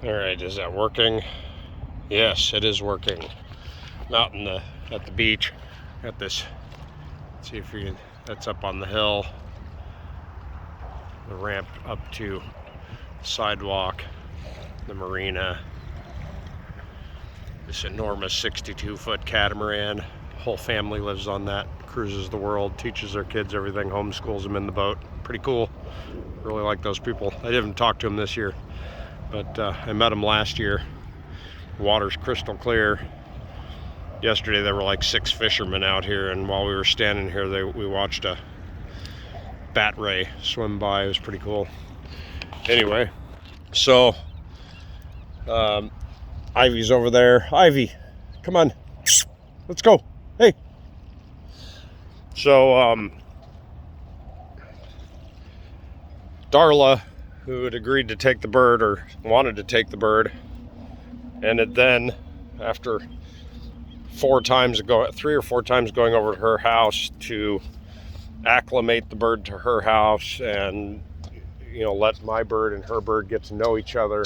All right, is that working? Yes, it is working. I'm out at the beach at this. Let's see if we can. That's up on the hill. The ramp up to the sidewalk, the marina. This enormous 62-foot catamaran. Whole family lives on that. Cruises the world, teaches their kids everything, homeschools them in the boat. Pretty cool. Really like those people. I didn't talk to them this year, but I met them last year. Water's crystal clear. Yesterday there were like 6 fishermen out here, and while we were standing here, we watched a bat ray swim by. It was pretty cool. Anyway, so Ivy's over there. Ivy, come on, let's go. Hey. So Darla, who had agreed to take the bird, or wanted to take the bird, and it then, after 3 or 4 times going over to her house to acclimate the bird to her house and, you know, let my bird and her bird get to know each other,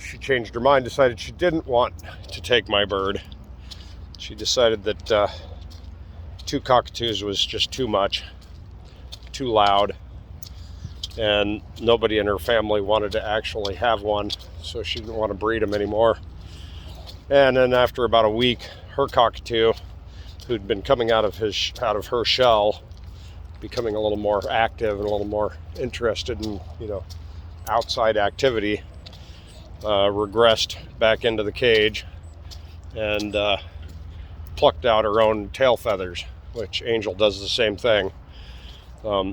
she changed her mind, decided she didn't want to take my bird. She decided that 2 cockatoos was just too much, too loud, and nobody in her family wanted to actually have one, so she didn't want to breed them anymore. And then after about a week, her cockatoo, who'd been coming out of her shell, becoming a little more active and a little more interested in, you know, outside activity, regressed back into the cage and plucked out her own tail feathers, which Angel does the same thing.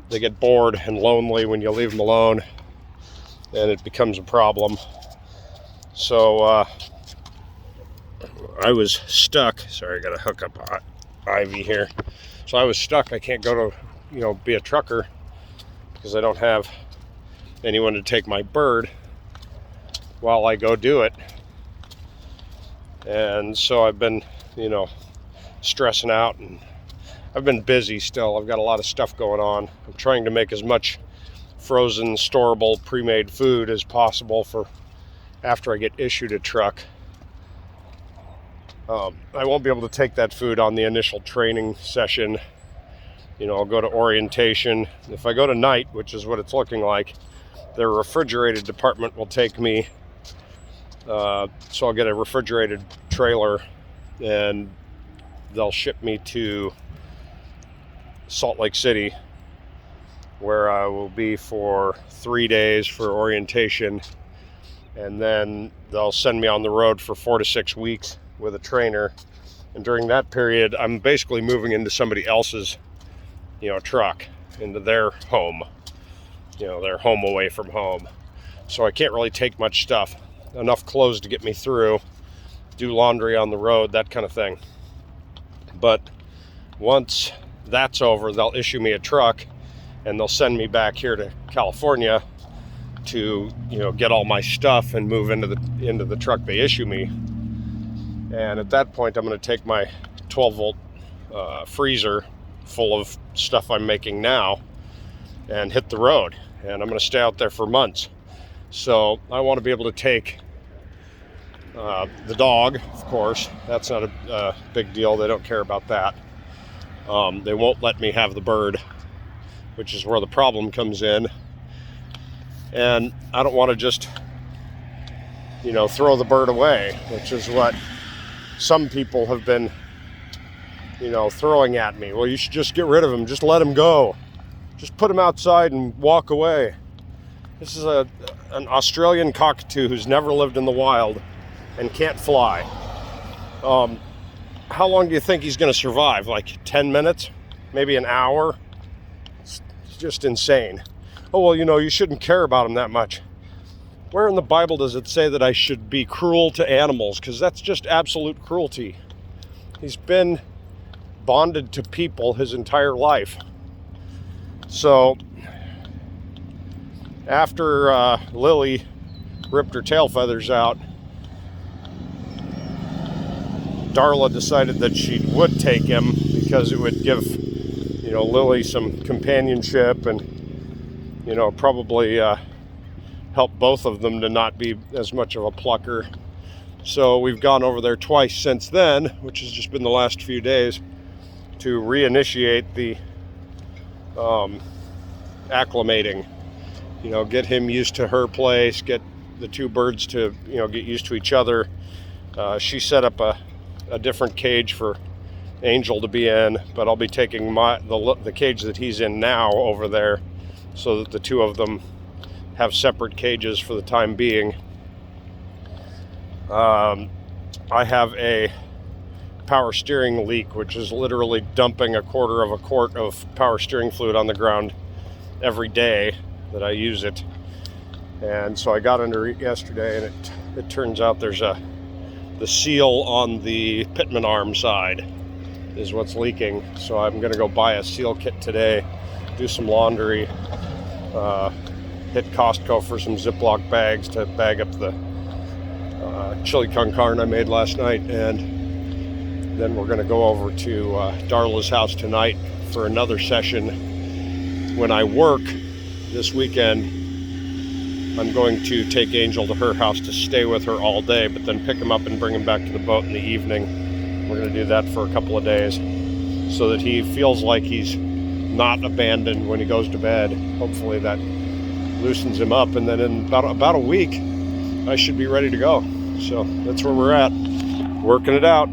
They get bored and lonely when you leave them alone, and it becomes a problem. So I was stuck. Sorry, I gotta hook up Ivy here. So I was stuck. I can't go to, you know, be a trucker because I don't have anyone to take my bird while I go do it. And so I've been, you know, stressing out, and I've been busy still. I've got a lot of stuff going on. I'm trying to make as much frozen, storable, pre-made food as possible for after I get issued a truck. I won't be able to take that food on the initial training session. You know, I'll go to orientation. If I go to night, which is what it's looking like, their refrigerated department will take me. So I'll get a refrigerated trailer, and they'll ship me to Salt Lake City, where I will be for 3 days for orientation, and then they'll send me on the road for 4 to 6 weeks with a trainer. And during that period, I'm basically moving into somebody else's, you know, truck, into their home, you know, their home away from home. So I can't really take much stuff, enough clothes to get me through, do laundry on the road, that kind of thing. But once that's over, they'll issue me a truck, and they'll send me back here to California to, you know, get all my stuff and move into the truck they issue me. And at that point, I'm going to take my 12-volt freezer full of stuff I'm making now and hit the road. And I'm going to stay out there for months. So I want to be able to take the dog, of course. That's not a big deal. They don't care about that. They won't let me have the bird, which is where the problem comes in. And I don't want to just, you know, throw the bird away, which is what some people have been, you know, throwing at me. Well, you should just get rid of him. Just let him go. Just put him outside and walk away. This is an Australian cockatoo who's never lived in the wild and can't fly. How long do you think he's going to survive? Like 10 minutes? Maybe an hour? It's just insane. Oh, well, you know, you shouldn't care about him that much. Where in the Bible does it say that I should be cruel to animals? Because that's just absolute cruelty. He's been bonded to people his entire life. So after Lily ripped her tail feathers out, Darla decided that she would take him because it would give, you know, Lily some companionship and, you know, probably help both of them to not be as much of a plucker. So we've gone over there twice since then, which has just been the last few days, to reinitiate the acclimating. You know, get him used to her place, get the two birds to, you know, get used to each other. She set up a different cage for Angel to be in, but I'll be taking the cage that he's in now over there so that the two of them have separate cages for the time being. I have a power steering leak, which is literally dumping 1/4 of a quart of power steering fluid on the ground every day that I use it. And so I got under it yesterday, and it turns out there's the seal on the pitman arm side is what's leaking. So I'm gonna go buy a seal kit today, do some laundry, hit Costco for some Ziploc bags to bag up the chili con carne I made last night, and then we're gonna go over to Darla's house tonight for another session. When I work this weekend, I'm going to take Angel to her house to stay with her all day, but then pick him up and bring him back to the boat in the evening. We're going to do that for a couple of days so that he feels like he's not abandoned when he goes to bed. Hopefully that loosens him up, and then in about a week, I should be ready to go. So that's where we're at, working it out.